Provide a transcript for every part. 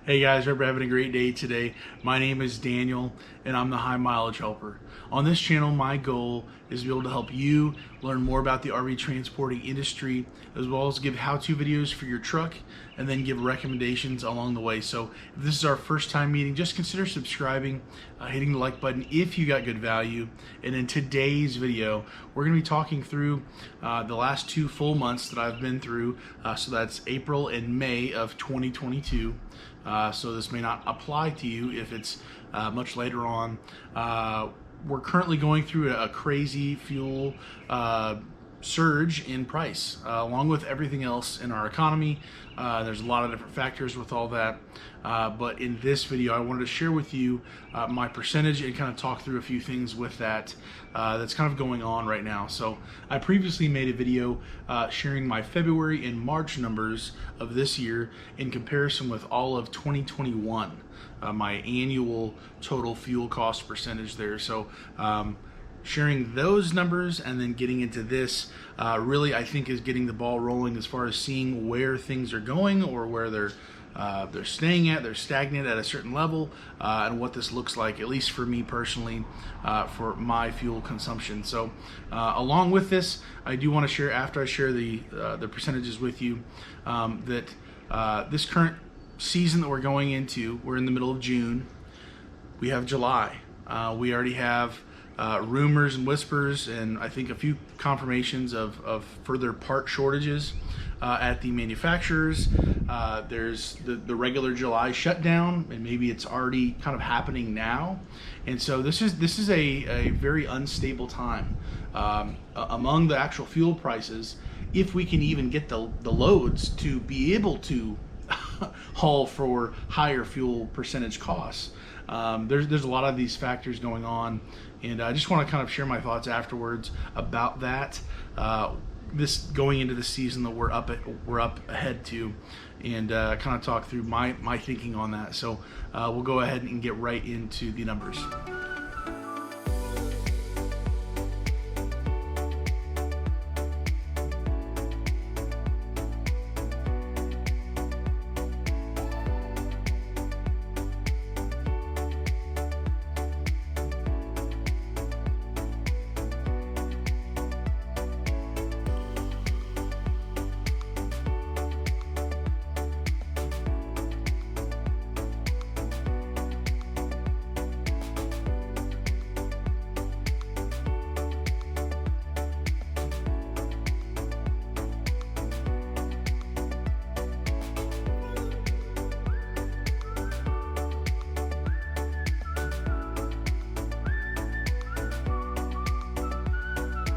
Hey guys, hope you're having a great day today. My name is Daniel and I'm the High Mileage Helper. On this channel, my goal is to be able to help you learn more about the RV transporting industry, as well as give how-to videos for your truck and then give recommendations along the way. So if this is our first time meeting, just consider subscribing, hitting the like button if you got good value. And in today's video, we're gonna be talking through the last 2 full months that I've been through. So that's April and May of 2022. So this may not apply to you if it's much later on. We're currently going through a crazy fuel surge in price, along with everything else in our economy. There's a lot of different factors with all that. But in this video, I wanted to share with you my percentage and kind of talk through a few things with that that's kind of going on right now. So I previously made a video sharing my February and March numbers of this year in comparison with all of 2021, my annual total fuel cost percentage there. So sharing those numbers and then getting into this really, I think, is getting the ball rolling as far as seeing where things are going or where they're staying at, they're stagnant at a certain level, and what this looks like, at least for me personally, for my fuel consumption. So along with this, I do want to share, after I share the percentages with you, that this current season that we're going into, we're in the middle of June, we have July. We already have rumors and whispers, and I think a few confirmations of further part shortages at the manufacturers. There's the regular July shutdown, and maybe it's already kind of happening now. And so this is a very unstable time among the actual fuel prices. If we can even get the loads to be able to haul for higher fuel percentage costs. There's a lot of these factors going on, and I just want to kind of share my thoughts afterwards about that. This going into the season that we're up ahead to, and kind of talk through my thinking on that. So we'll go ahead and get right into the numbers.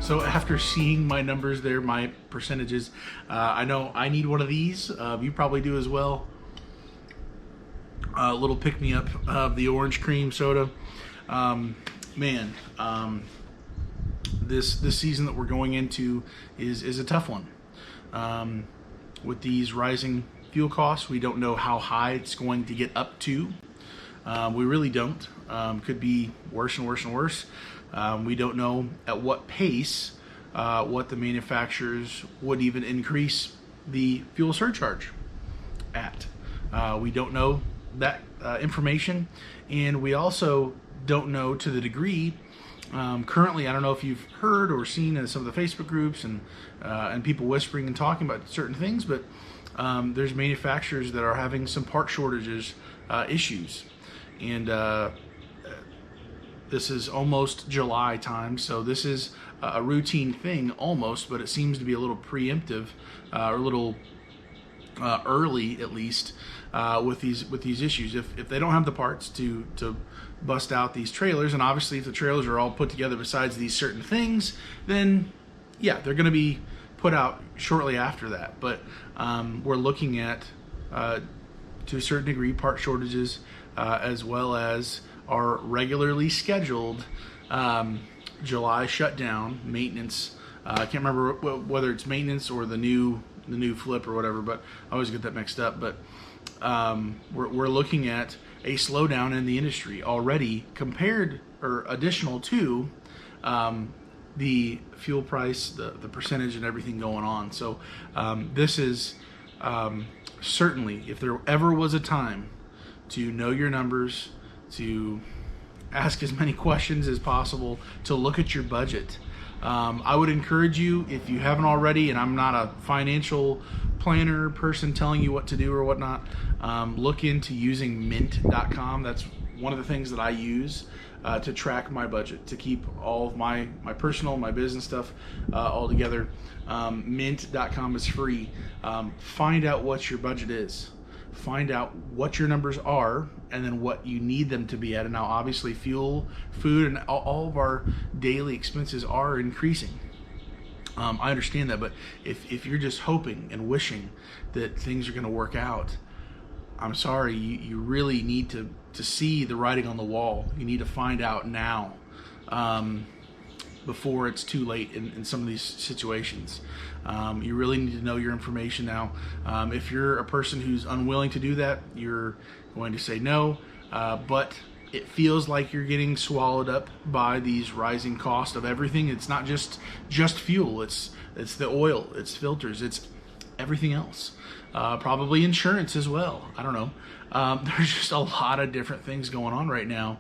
So after seeing my numbers there, my percentages, I know I need one of these. You probably do as well. A little pick-me-up of the orange cream soda. This season that we're going into is a tough one. With these rising fuel costs, we don't know how high it's going to get up to. We really don't. Could be worse and worse and worse. We don't know at what pace what the manufacturers would even increase the fuel surcharge at. We don't know that information, and we also don't know to the degree currently. I don't know if you've heard or seen in some of the Facebook groups and people whispering and talking about certain things, but there's manufacturers that are having some part shortages issues, and this is almost July time, so this is a routine thing almost, but it seems to be a little preemptive, or a little early at least, with these issues. If they don't have the parts to bust out these trailers, and obviously if the trailers are all put together besides these certain things, then yeah, they're going to be put out shortly after that. But we're looking at, to a certain degree, part shortages, as well as our regularly scheduled July shutdown maintenance. I can't remember whether it's maintenance or the new flip or whatever, but I always get that mixed up. But we're looking at a slowdown in the industry already, compared or additional to the fuel price, the percentage, and everything going on. So this is certainly, if there ever was a time to know your numbers, to ask as many questions as possible, to look at your budget. I would encourage you, if you haven't already, and I'm not a financial planner person telling you what to do or whatnot, look into using mint.com. That's one of the things that I use to track my budget, to keep all of my personal, my business stuff all together. Mint.com is free. Find out what your budget is. Find out what your numbers are and then what you need them to be at. And now obviously fuel, food, and all of our daily expenses are increasing. I understand that, but if you're just hoping and wishing that things are going to work out, I'm sorry, you really need to see the writing on the wall. You need to find out now, before it's too late in some of these situations. You really need to know your information now. If you're a person who's unwilling to do that, you're going to say no, but it feels like you're getting swallowed up by these rising costs of everything. It's not just fuel, it's the oil, it's filters, it's everything else. Probably insurance as well. I don't know. There's just a lot of different things going on right now,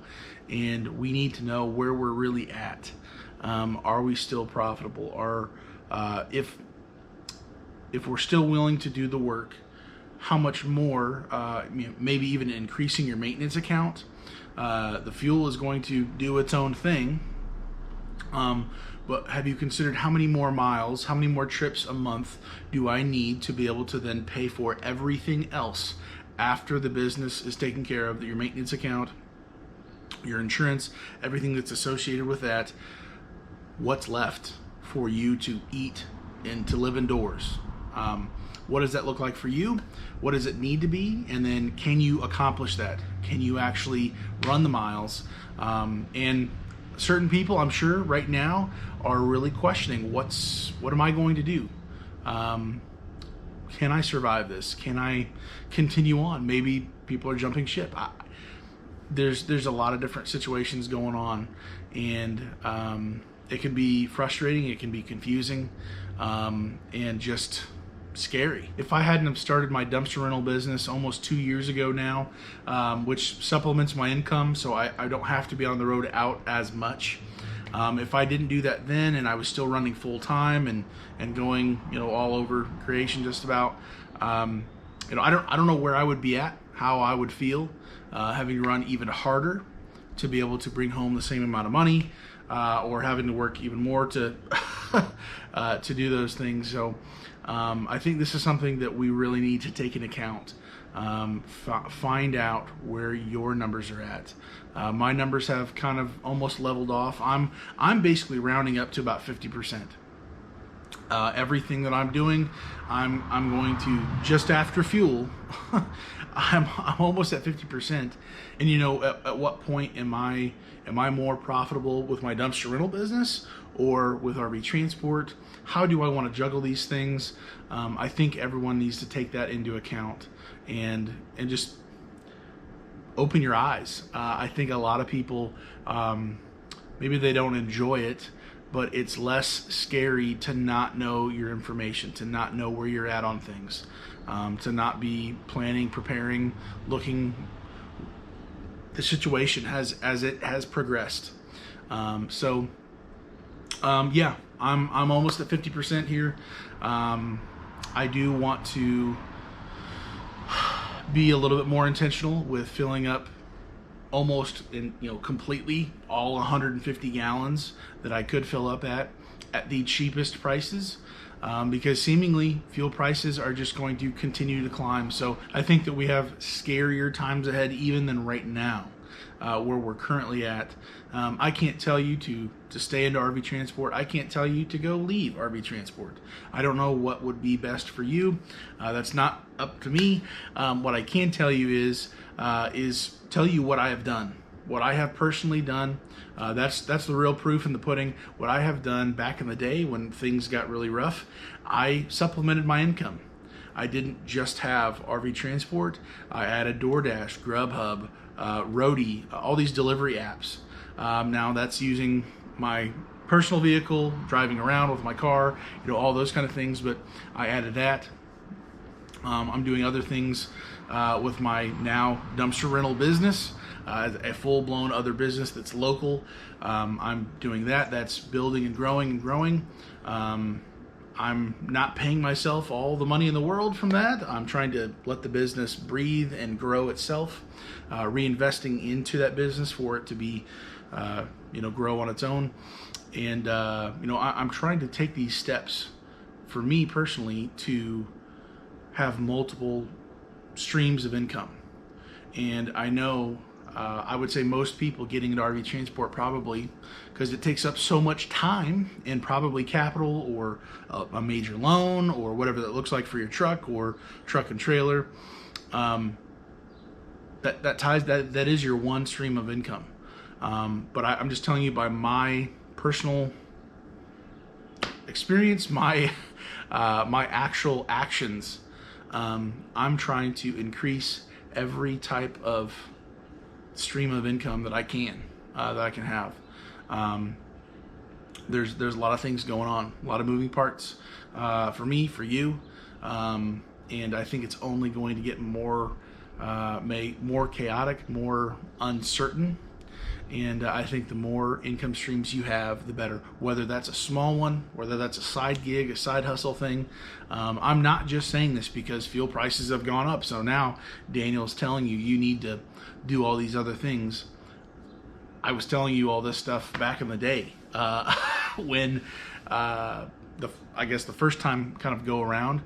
and we need to know where we're really at. Are we still profitable? If we're still willing to do the work, how much more, maybe even increasing your maintenance account. The fuel is going to do its own thing, but have you considered how many more miles, how many more trips a month do I need to be able to then pay for everything else after the business is taken care of, your maintenance account, your insurance, everything that's associated with that? What's left for you to eat and to live indoors? What does that look like for you? What does it need to be? And then can you accomplish that? Can you actually run the miles? And certain people, I'm sure right now, are really questioning what am I going to do? Can I survive this? Can I continue on? Maybe people are jumping ship. There's a lot of different situations going on, and it can be frustrating, it can be confusing, and just scary. If I hadn't have started my dumpster rental business almost 2 years ago now, which supplements my income, so I don't have to be on the road out as much. If I didn't do that then, and I was still running full time and going, all over creation just about, I don't know where I would be at, how I would feel, having to run even harder to be able to bring home the same amount of money, or having to work even more to to do those things. So I think this is something that we really need to take into account. Find out where your numbers are at. My numbers have kind of almost leveled off. I'm basically rounding up to about 50%. Everything that I'm doing, I'm going to, just after fuel, I'm almost at 50%. And at what point am I more profitable with my dumpster rental business or with RV transport? How do I want to juggle these things? I think everyone needs to take that into account and just open your eyes. I think a lot of people, maybe they don't enjoy it, but it's less scary to not know your information, to not know where you're at on things, to not be planning, preparing, looking the situation as it has progressed. Yeah, I'm almost at 50% here. I do want to be a little bit more intentional with filling up almost completely all 150 gallons that I could fill up at the cheapest prices, because seemingly fuel prices are just going to continue to climb. So I think that we have scarier times ahead even than right now, where we're currently at. I can't tell you to stay into RV transport. I can't tell you to go leave RV transport. I don't know what would be best for you. That's not up to me. What I can tell you is tell you what I have done, what I have personally done. That's the real proof in the pudding. What I have done back in the day when things got really rough, I supplemented my income. I didn't just have RV transport. I added DoorDash, Grubhub, Roadie, all these delivery apps. Now that's using my personal vehicle, driving around with my car, all those kind of things. But I added that. I'm doing other things with my now dumpster rental business, a full-blown other business that's local. I'm doing that. That's building and growing and growing. I'm not paying myself all the money in the world from that. I'm trying to let the business breathe and grow itself, reinvesting into that business for it to be, grow on its own. And, I'm trying to take these steps for me personally to have multiple streams of income. And I know I would say most people getting into RV transport probably, because it takes up so much time and probably capital or a major loan or whatever that looks like for your truck or truck and trailer. That is your one stream of income. But I'm just telling you by my personal experience, my actual actions. I'm trying to increase every type of stream of income that I can have. There's a lot of things going on, a lot of moving parts for me, for you, and I think it's only going to get more chaotic, more uncertain. And I think the more income streams you have, the better. Whether that's a small one, whether that's a side gig, a side hustle thing. I'm not just saying this because fuel prices have gone up. So now Daniel's telling you need to do all these other things. I was telling you all this stuff back in the day when I guess the first time kind of go around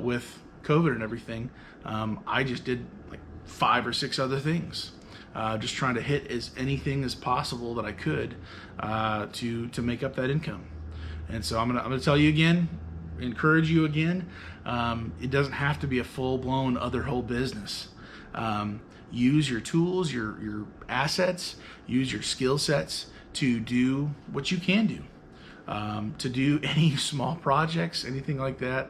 with COVID and everything. I just did like 5 or 6 other things. Just trying to hit anything as possible that I could to make up that income. And so I'm gonna tell you again, encourage you again. It doesn't have to be a full-blown other whole business. Use your tools, your assets, use your skill sets to do what you can do. To do any small projects, anything like that.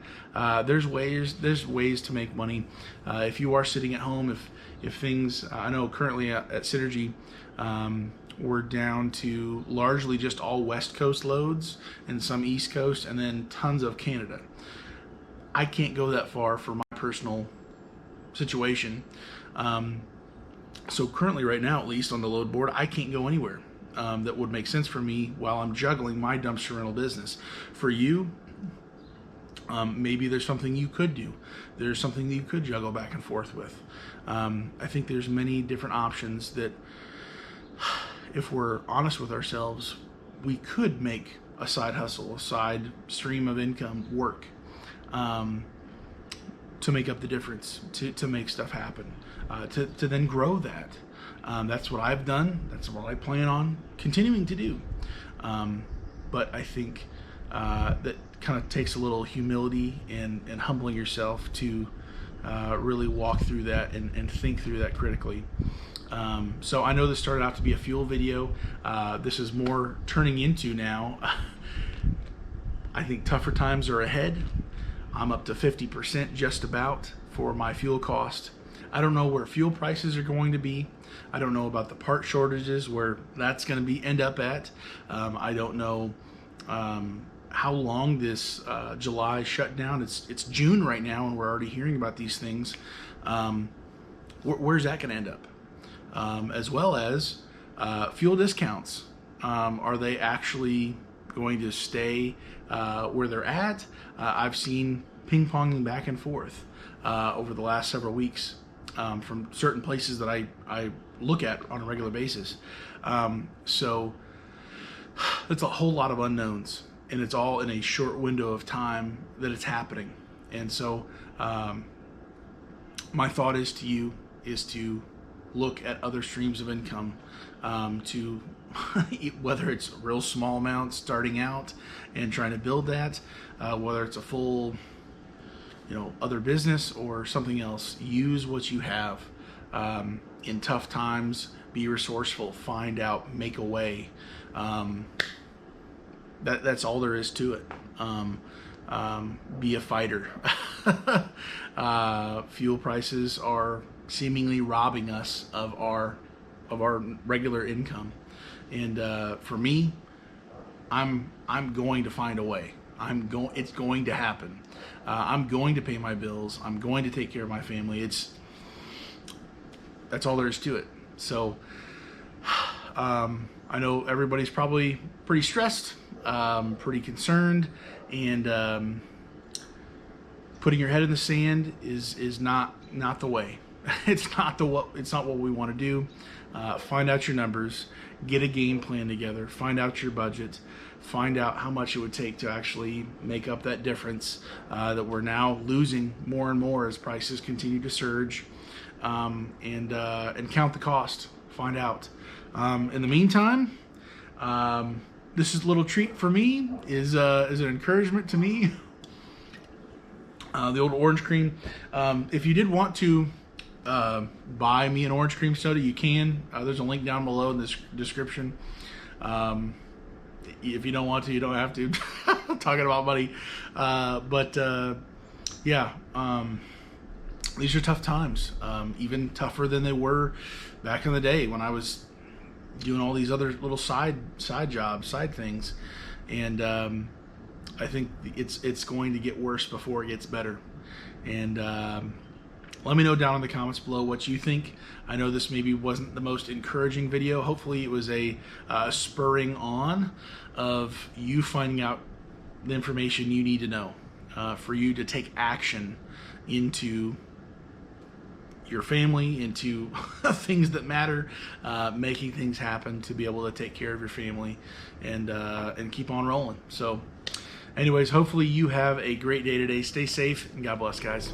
There's ways to make money. If you are sitting at home, if things, I know currently at Synergy, we're down to largely just all West Coast loads and some East Coast, and then tons of Canada. I can't go that far for my personal situation. So currently, right now, at least on the load board, I can't go anywhere that would make sense for me while I'm juggling my dumpster rental business. For you, maybe there's something you could do. There's something that you could juggle back and forth with. I think there's many different options that, if we're honest with ourselves, we could make a side hustle, a side stream of income work to make up the difference, to make stuff happen, to then grow that. That's what I've done. That's what I plan on continuing to do. But I think that kind of takes a little humility and humbling yourself to really walk through that and think through that critically. So I know this started out to be a fuel video. This is more turning into now. I think tougher times are ahead. I'm up to 50% just about for my fuel cost. I don't know where fuel prices are going to be. I don't know about the part shortages, where that's going to end up at. I don't know how long this July shutdown. It's June right now, and we're already hearing about these things. Where's that going to end up? As well as fuel discounts. Are they actually going to stay where they're at? I've seen ping-ponging back and forth over the last several weeks from certain places that I look at on a regular basis. So it's a whole lot of unknowns, and it's all in a short window of time that it's happening. And so my thought is to look at other streams of income, to whether it's real small amounts starting out and trying to build that, whether it's a full other business or something else. Use what you have in tough times. Be resourceful, find out, make a way. That's all there is to it. Be a fighter. Fuel prices are seemingly robbing us of our regular income, and for me, I'm going to find a way. It's going to happen. I'm going to pay my bills. I'm going to take care of my family. that's all there is to it. So I know everybody's probably pretty stressed, pretty concerned, and putting your head in the sand is not the way. It's not what we want to do. Find out your numbers, get a game plan together, find out your budget, find out how much it would take to actually make up that difference that we're now losing more and more as prices continue to surge, and count the cost. Find out. In the meantime, this is a little treat for me. Is an encouragement to me. The old orange cream. If you did want to buy me an orange cream soda, you can. There's a link down below in this description. If you don't want to, you don't have to. Talking about money, yeah. These are tough times. Even tougher than they were back in the day when I was doing all these other little side jobs, side things, and I think it's going to get worse before it gets better. And let me know down in the comments below what you think. I know this maybe wasn't the most encouraging video. Hopefully it was a spurring on of you finding out the information you need to know for you to take action into your family, into things that matter, making things happen to be able to take care of your family and keep on rolling. So anyways, hopefully you have a great day today. Stay safe, and God bless, guys.